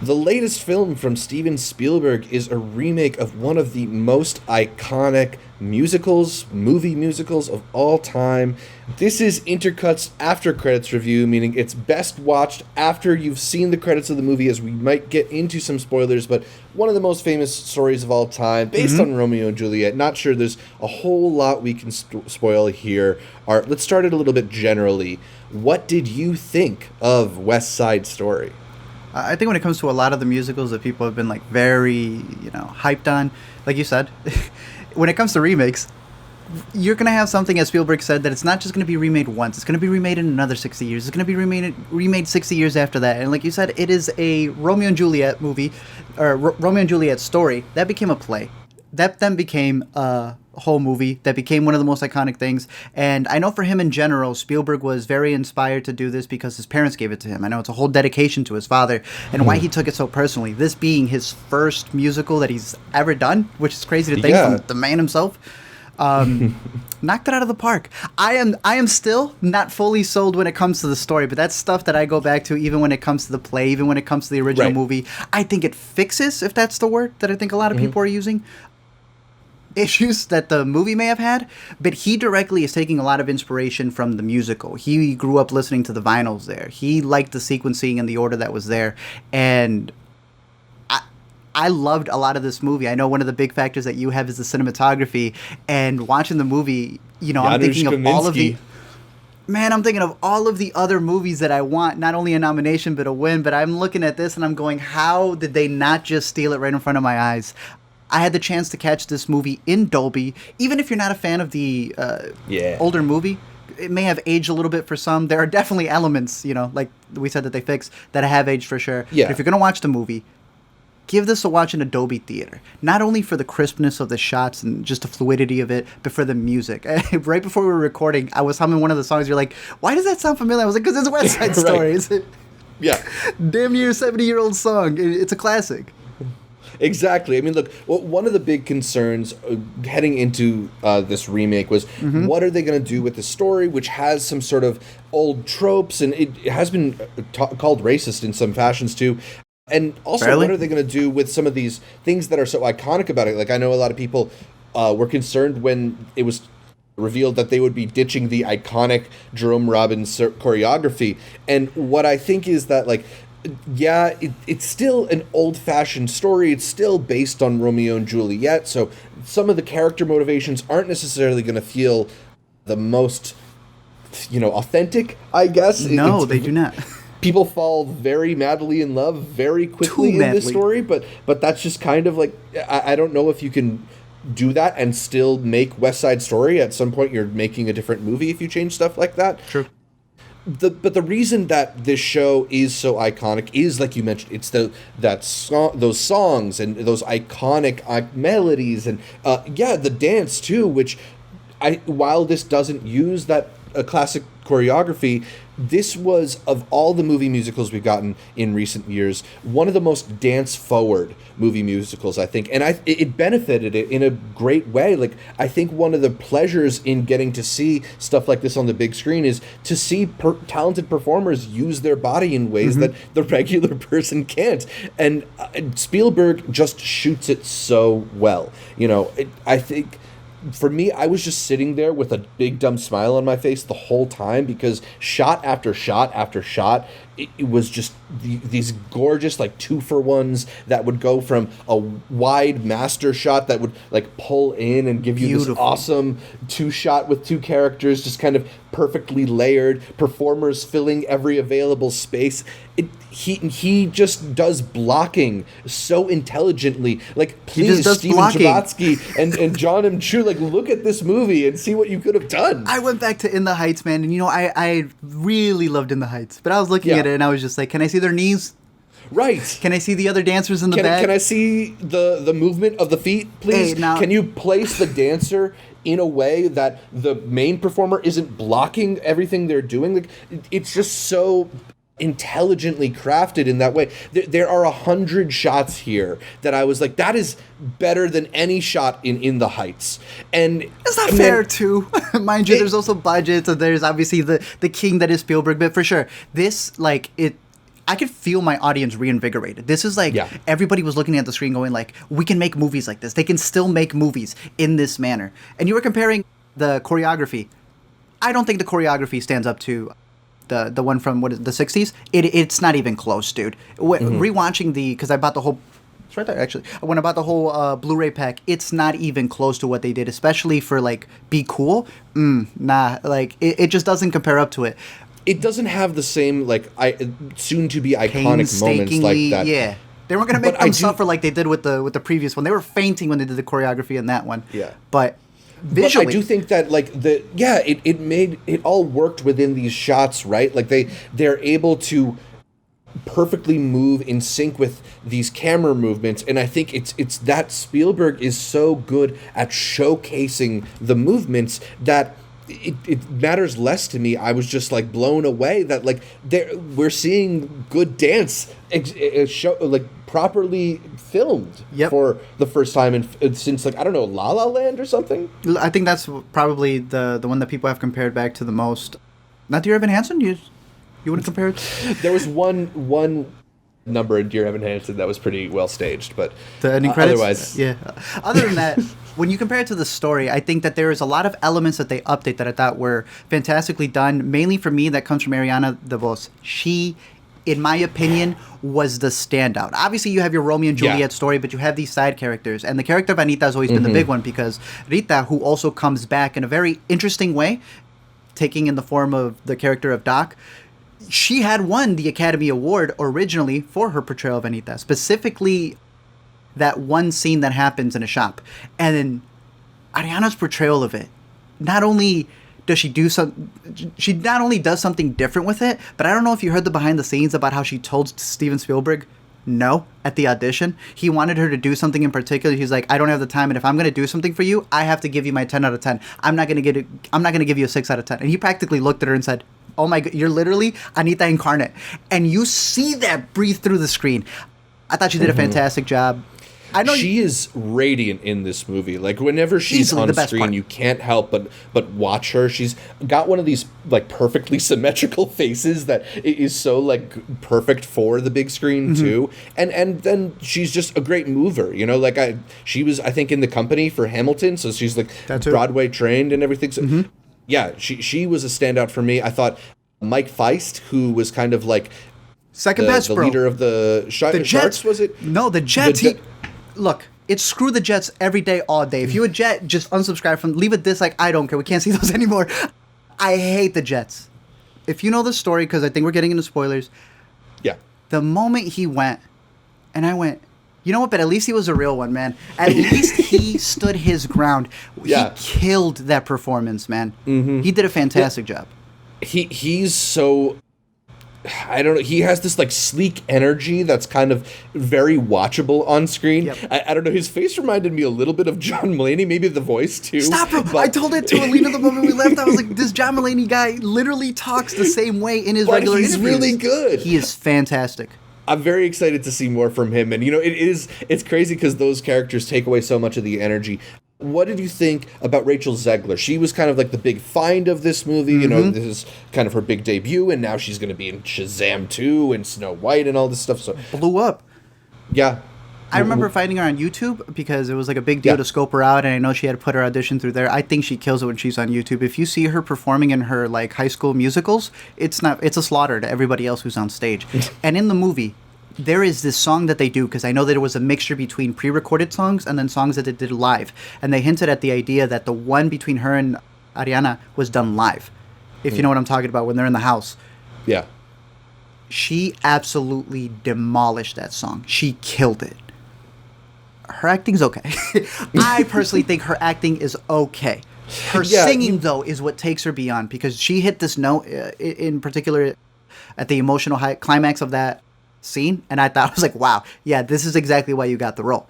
The latest film from Steven Spielberg is a remake of one of the most iconic movie musicals of all time. This is Intercut's after credits review, meaning it's best watched after you've seen the credits of the movie, as we might get into some spoilers, but one of the most famous stories of all time, based on Romeo and Juliet. Not sure there's a whole lot we can spoil here. Let's start it a little bit generally. What did you think of West Side Story? I think when it comes to a lot of the musicals that people have been like very, hyped on, like you said, when it comes to remakes, you're going to have something, as Spielberg said, that it's not just going to be remade once. It's going to be remade in another 60 years. It's going to be remade 60 years after that. And like you said, it is a Romeo and Juliet movie, or Romeo and Juliet story. That became a play. That then became a whole movie. That became one of the most iconic things. And I know for him in general, Spielberg was very inspired to do this because his parents gave it to him. I know it's a whole dedication to his father and why he took it so personally. This being his first musical that he's ever done, which is crazy to think from the man himself. Knocked it out of the park. I am still not fully sold when it comes to the story, but that's stuff that I go back to even when it comes to the play, even when it comes to the original movie. I think it fixes, if that's the word that I think a lot of people are using, issues that the movie may have had, but he directly is taking a lot of inspiration from the musical. He grew up listening to the vinyls there. He liked the sequencing and the order that was there, and I loved a lot of this movie. I know one of the big factors that you have is the cinematography, and watching the movie, I'm thinking of all of the... Man, I'm thinking of all of the other movies that I want, not only a nomination, but a win, but I'm looking at this and I'm going, how did they not just steal it right in front of my eyes? I had the chance to catch this movie in Dolby. Even if you're not a fan of the older movie, it may have aged a little bit for some. There are definitely elements, like we said that they fixed, that have aged for sure. Yeah. But if you're going to watch the movie, give this a watch in a Dolby theater. Not only for the crispness of the shots and just the fluidity of it, but for the music. Right before we were recording, I was humming one of the songs. You're like, why does that sound familiar? I was like, because it's West Side Story. It's damn near 70-year-old song. It's a classic. Exactly. I mean, look, one of the big concerns heading into this remake was what are they going to do with the story, which has some sort of old tropes, and it has been called racist in some fashions too. And also, what are they going to do with some of these things that are so iconic about it? Like, I know a lot of people were concerned when it was revealed that they would be ditching the iconic Jerome Robbins choreography. And what I think is that, like, it's still an old-fashioned story. It's still based on Romeo and Juliet, so some of the character motivations aren't necessarily going to feel the most, authentic, I guess. No, they do not. People fall very madly in love very quickly in this story, but that's just kind of like, I don't know if you can do that and still make West Side Story. At some point, you're making a different movie if you change stuff like that. True. But the reason that this show is so iconic is, like you mentioned, it's those songs and those iconic melodies and the dance too. Which, while this doesn't use that classic choreography, this was, of all the movie musicals we've gotten in recent years, one of the most dance-forward movie musicals, I think. And it benefited it in a great way. Like, I think one of the pleasures in getting to see stuff like this on the big screen is to see talented performers use their body in ways that the regular person can't. And Spielberg just shoots it so well. I think... For me, I was just sitting there with a big dumb smile on my face the whole time, because shot after shot after shot, it was just these gorgeous, like, 2-for-1s that would go from a wide master shot that would, like, pull in and give you this awesome 2-shot with 2 characters just kind of perfectly layered, performers filling every available space. He just does blocking so intelligently. Like, please, Steven Chbosky and John M. Chu, like, look at this movie and see what you could have done. I went back to In the Heights, man, and I really loved In the Heights, but I was looking at it and I was just like, can I see their knees? Right. Can I see the other dancers in the back? Can I see the movement of the feet, please? Hey, now, can you place the dancer in a way that the main performer isn't blocking everything they're doing? Like, it's just so intelligently crafted in that way. There are 100 shots here that I was like, that is better than any shot in the Heights. And it's not fair too. Mind you, there's also budgets, and there's obviously the king that is Spielberg, but for sure, this, like, I could feel my audience reinvigorated. This is like everybody was looking at the screen going like, we can make movies like this. They can still make movies in this manner. And you were comparing the choreography. I don't think the choreography stands up to the one from the 60s. It's not even close, dude. Rewatching because I bought the whole... It's right there, actually. When I bought the whole Blu-ray pack, it's not even close to what they did, especially for, like, Be Cool. Nah, like, it just doesn't compare up to it. It doesn't have the same, like, soon-to-be iconic moments like that. Yeah. They weren't going to make them suffer like they did with the previous one. They were fainting when they did the choreography in that one. Yeah. But visually... But I do think that, like, it made... It all worked within these shots, right? Like, they're able to perfectly move in sync with these camera movements, and I think it's that Spielberg is so good at showcasing the movements that it matters less to me. I was just like blown away that like we're seeing good dance show like properly filmed for the first time since like I don't know, La La Land or something. I think that's probably the one that people have compared back to the most. Not Dear Evan Hansen. You wouldn't compare it? There was one number in Dear Evan Hansen that was pretty well staged, but the ending credits. Otherwise, yeah. Other than that, when you compare it to the story, I think that there is a lot of elements that they update that I thought were fantastically done. Mainly for me, that comes from Ariana DeVos. She, in my opinion, was the standout. Obviously, you have your Romeo and Juliet story, but you have these side characters, and the character of Anita has always been the big one because Rita, who also comes back in a very interesting way, taking in the form of the character of Doc. She had won the Academy Award originally for her portrayal of Anita, specifically that one scene that happens in a shop. And then Ariana's portrayal of it, not only does she does something different with it, but I don't know if you heard the behind the scenes about how she told Steven Spielberg no at the audition. He wanted her to do something in particular. He's like, I don't have the time, and if I'm going to do something for you, I have to give you my 10 out of 10. I'm not going to give you a 6 out of 10. And he practically looked at her and said, oh my God, you're literally Anita incarnate. And you see that breathe through the screen. I thought she did a fantastic job. I know she is radiant in this movie. Like whenever she's on screen, you can't help but watch her. She's got one of these like perfectly symmetrical faces that is so like perfect for the big screen too. And then she's just a great mover. You know, like she was I think in The Company for Hamilton, so she's like Broadway trained and everything. So yeah, she was a standout for me. I thought Mike Feist, who was kind of like second best, the leader of the Sharks, was it? No, the Jets. Look, it's screw the Jets every day, all day. If you're a Jet, just unsubscribe from, leave a dislike. I don't care. We can't see those anymore. I hate the Jets. If you know the story, because I think we're getting into spoilers. Yeah. The moment he went, and I went, you know what? But at least he was a real one, man. At least he stood his ground. Yeah. He killed that performance, man. He did a fantastic job. He's so... I don't know. He has this like sleek energy that's kind of very watchable on screen. I don't know. His face reminded me a little bit of John Mulaney, maybe the voice too. Stop him! I told it to Alina the moment we left. I was like, this John Mulaney guy literally talks the same way in his regular interviews. He's really good. He is fantastic. I'm very excited to see more from him. And you know, it's crazy because those characters take away so much of the energy. What did you think about Rachel Zegler? She was kind of like the big find of this movie. You know, this is kind of her big debut, and now she's going to be in Shazam 2 and Snow White and all this stuff. So blew up. Yeah. I remember finding her on YouTube because it was like a big deal to scope her out, and I know she had put her audition through there. I think she kills it when she's on YouTube. If you see her performing in her like high school musicals, it's a slaughter to everybody else who's on stage. And in the movie, there is this song that they do, because I know that it was a mixture between pre-recorded songs and then songs that they did live. And they hinted at the idea that the one between her and Ariana was done live. If you know what I'm talking about, when they're in the house. Yeah. She absolutely demolished that song. She killed it. Her acting's okay. I personally think her acting is okay. Her singing, though, is what takes her beyond, because she hit this note, in particular, at the emotional climax of that scene, and I was like, wow, yeah, this is exactly why you got the role.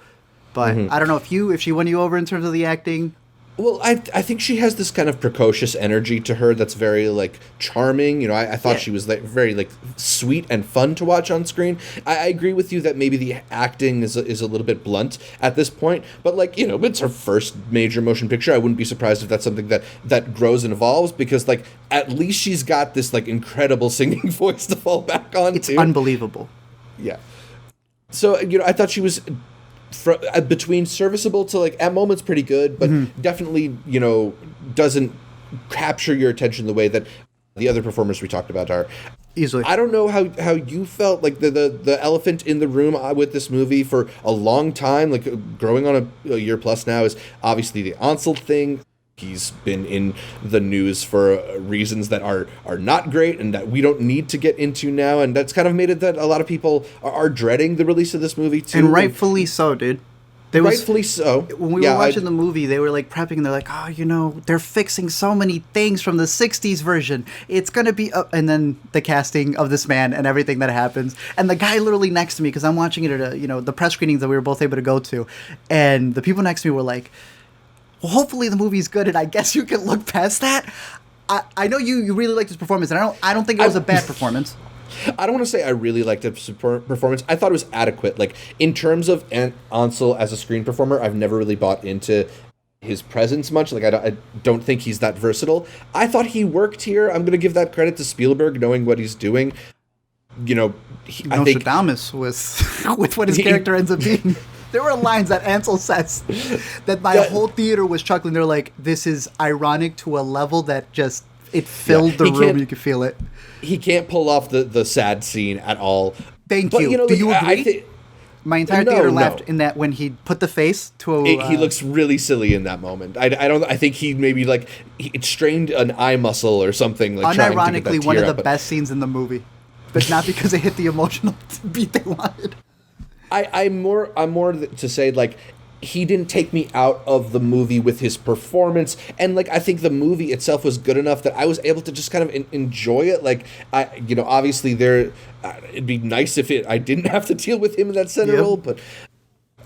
But I don't know if she won you over in terms of the acting. Well, I think she has this kind of precocious energy to her that's very, like, charming. You know, I thought Yeah. she was, like, very, like, sweet and fun to watch on screen. I agree with you that maybe the acting is a little bit blunt at this point. But, like, you know, it's her first major motion picture. I wouldn't be surprised if that's something that grows and evolves because, like, at least she's got this, like, incredible singing voice to fall back on, It's too. unbelievable. Yeah. So, you know, I thought she was between serviceable to, like, at moments pretty good, but definitely, you know, doesn't capture your attention the way that the other performers we talked about are. Easily. I don't know how you felt, like, the elephant in the room with this movie for a long time, like, growing on a year plus now, is obviously the Ansel thing. He's been in the news for reasons that are not great and that we don't need to get into now. And that's kind of made it that a lot of people are dreading the release of this movie, too. And rightfully so, dude. Rightfully so. When we were watching the movie, they were like prepping and they're like, oh, you know, they're fixing so many things from the 60s version. It's going to be up. And then the casting of this man and everything that happens. And the guy literally next to me, because I'm watching it at you know, the press screenings that we were both able to go to. And the people next to me were like, well, hopefully the movie's good, and I guess you can look past that. I know you really liked his performance, and I don't think it was a bad performance. I don't want to say I really liked his performance. I thought it was adequate. Like, in terms of Ansel as a screen performer, I've never really bought into his presence much. Like, I don't think he's that versatile. I thought he worked here. I'm going to give that credit to Spielberg, knowing what he's doing. You know, I think Nostradamus with what his character ends up being. There were lines that Ansel says that my whole theater was chuckling. They're like, this is ironic to a level that just, it filled the room. You could feel it. He can't pull off the sad scene at all. Thank you. You know, do you agree? My entire theater laughed in that when he put the face to a... he looks really silly in that moment. I think he maybe, like, it strained an eye muscle or something. Like, unironically, one of the best scenes in the movie. But not because it hit the emotional beat they wanted. I'm more to say, like, he didn't take me out of the movie with his performance, and, like, I think the movie itself was good enough that I was able to just kind of enjoy it. Like, you know, obviously it'd be nice if I didn't have to deal with him in that center role, but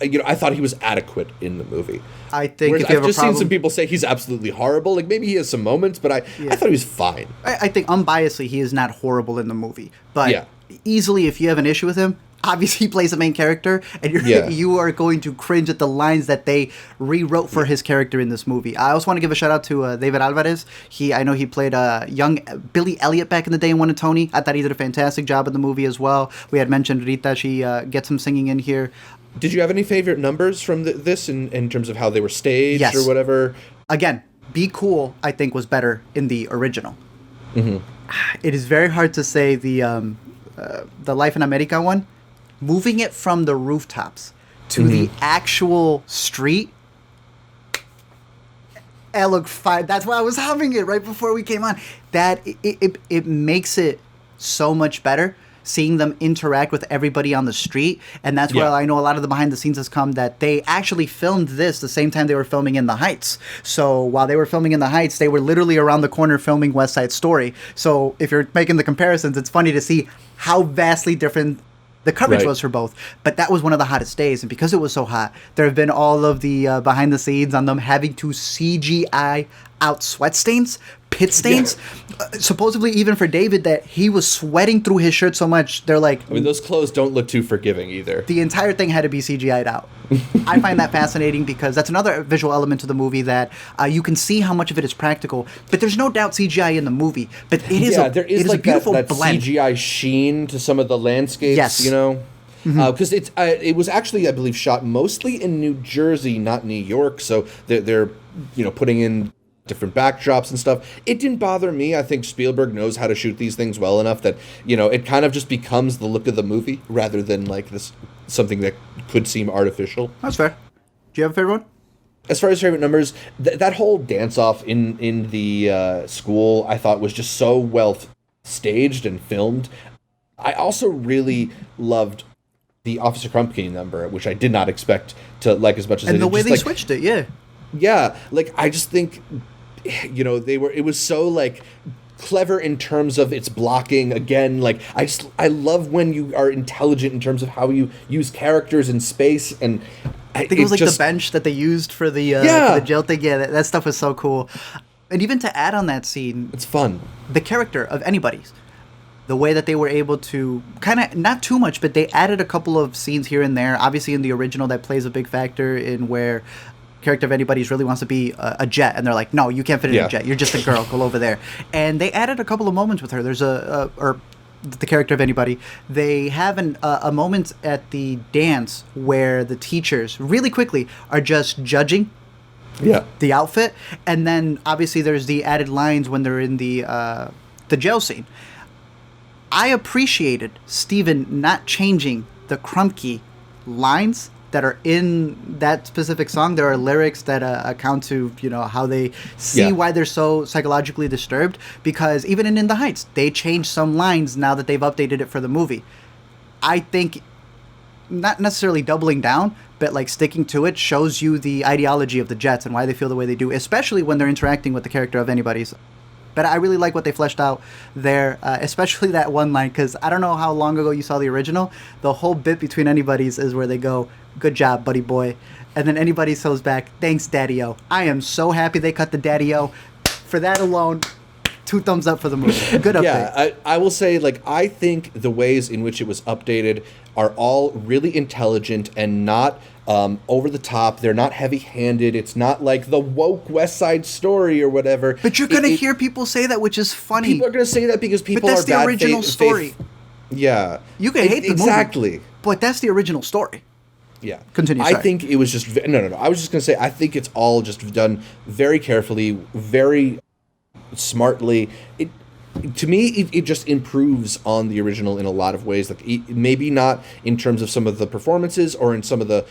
you know, I thought he was adequate in the movie. I think Whereas I've just seen some people say he's absolutely horrible. Like, maybe he has some moments, but I thought he was fine. I think unbiasedly he is not horrible in the movie, but easily if you have an issue with him, obviously he plays the main character, and you are going to cringe at the lines that they rewrote for his character in this movie. I also want to give a shout out to David Alvarez. I know he played young Billy Elliot back in the day and won a Tony. I thought he did a fantastic job in the movie as well. We had mentioned Rita; she gets some singing in here. Did you have any favorite numbers from this in terms of how they were staged or whatever? Again, Be Cool, I think, was better in the original. Mm-hmm. It is very hard to say the Life in America one. Moving it from the rooftops to the actual street, look fine. That's why I was humming it right before we came on. That it makes it so much better seeing them interact with everybody on the street, and that's where I know a lot of the behind the scenes has come, that they actually filmed this the same time they were filming In the Heights. So while they were filming In the Heights, they were literally around the corner filming West Side Story. So if you're making the comparisons, it's funny to see how vastly different the coverage was for both. But that was one of the hottest days, and because it was so hot, there have been all of the behind the scenes on them having to CGI out sweat stains, pit stains. Supposedly even for David, that he was sweating through his shirt so much, they're like... I mean, those clothes don't look too forgiving either. The entire thing had to be CGI'd out. I find that fascinating because that's another visual element to the movie that you can see how much of it is practical, but there's no doubt CGI in the movie. But it is there is like a beautiful that blend. CGI sheen to some of the landscapes, you know? Because it was actually, I believe, shot mostly in New Jersey, not New York, so they're you know, putting in different backdrops and stuff. It didn't bother me. I think Spielberg knows how to shoot these things well enough that, you know, it kind of just becomes the look of the movie rather than like this something that could seem artificial. That's fair. Do you have a favorite one? As far as favorite numbers, that whole dance-off in the school I thought was just so well staged and filmed. I also really loved the Officer Crumpkin number, which I did not expect to like as much as I did. And the way they switched it, Yeah, like, I just think, you know, it was so, like, clever in terms of its blocking. Again, like, I love when you are intelligent in terms of how you use characters in space, and I think it was like the bench that they used for the jail thing. Yeah, that stuff was so cool. And even to add on that scene, it's fun. The character of anybody's, the way that they were able to kind of, not too much, but they added a couple of scenes here and there. Obviously, in the original, that plays a big factor in where character of anybody's really wants to be a jet, and they're like, no, you can't fit in a jet. You're just a girl. Go over there. And they added a couple of moments with her. There's the character of anybody. They have a moment at the dance where the teachers really quickly are just judging the outfit, and then obviously there's the added lines when they're in the jail scene. I appreciated Steven not changing the Krumke lines that are in that specific song. There are lyrics that account to, how they see why they're so psychologically disturbed, because even in the Heights, they changed some lines now that they've updated it for the movie. I think not necessarily doubling down, but like sticking to it shows you the ideology of the Jets and why they feel the way they do, especially when they're interacting with the character of anybody's. But I really like what they fleshed out there, especially that one line, because I don't know how long ago you saw the original. The whole bit between anybody's is where they go, good job, buddy boy. And then anybody goes back, thanks, Daddy-O. I am so happy they cut the Daddy-O. For that alone, 2 thumbs up for the movie. Good update. Yeah, I will say, I think the ways in which it was updated are all really intelligent and not over the top. They're not heavy-handed. It's not like the woke West Side Story or whatever. But you're going to hear people say that, which is funny. People are going to say that because people are bad. But that's the original story. Yeah. You can hate the movie. Exactly. But that's the original story. Yeah. Continue, sorry. I think it was just... No. I was just going to say, I think it's all just done very carefully, very smartly. To me, it just improves on the original in a lot of ways. Maybe not in terms of some of the performances or in some of the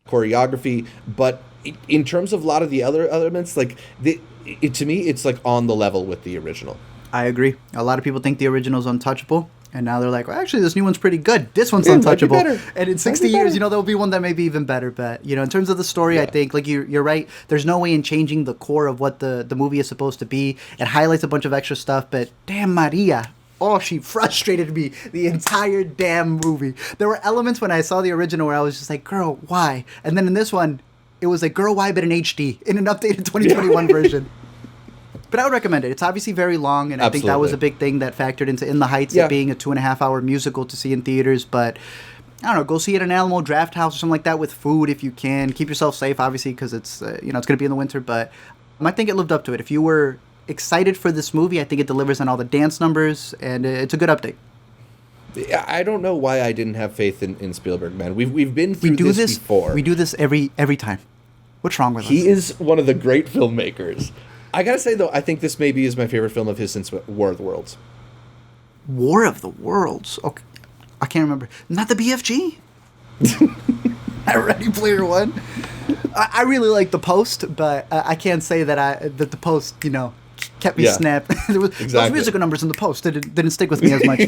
choreography, but in terms of a lot of the other elements, to me, it's on the level with the original. I agree. A lot of people think the original's untouchable, and now they're like, well, actually, this new one's pretty good. This one's untouchable. And in 60 years, there'll be one that may be even better. But, in terms of the story, I think, you're right. There's no way in changing the core of what the movie is supposed to be. It highlights a bunch of extra stuff, but damn Maria. Oh, she frustrated me the entire damn movie. There were elements when I saw the original where I was just like, girl, why? And then in this one, it was like, girl, why, but in HD, in an updated 2021 version. But I would recommend it. It's obviously very long, and I think that was a big thing that factored into In the Heights, it being a 2.5-hour musical to see in theaters. But, I don't know, go see it at an Alamo Draft House or something like that with food if you can. Keep yourself safe, obviously, because it's, it's going to be in the winter. But I think it lived up to it. If you were excited for this movie, I think it delivers on all the dance numbers, and it's a good update. I don't know why I didn't have faith in Spielberg, man. We've been through this before. We do this every time. What's wrong with us? He is one of the great filmmakers. I gotta say, though, I think this maybe is my favorite film of his since War of the Worlds. War of the Worlds? Okay. I can't remember. Not the BFG? Ready Player One? I really like The Post, but I can't say that The Post, kept me snapped. Those musical numbers in The Post didn't stick with me as much.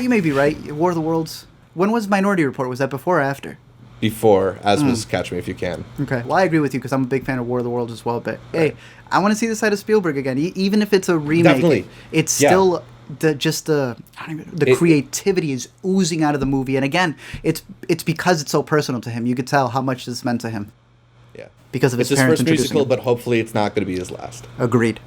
You may be right. War of the Worlds. When was Minority Report? Was that before or after? Before, as was Catch Me If You Can. Okay. Well, I agree with you because I'm a big fan of War of the Worlds as well. But, hey, I want to see the side of Spielberg again. Even if it's a remake, definitely. It's still the creativity is oozing out of the movie. And again, it's because it's so personal to him. You could tell how much this meant to him. Yeah. Because of his parents. It's his first musical, but hopefully it's not going to be his last. Agreed.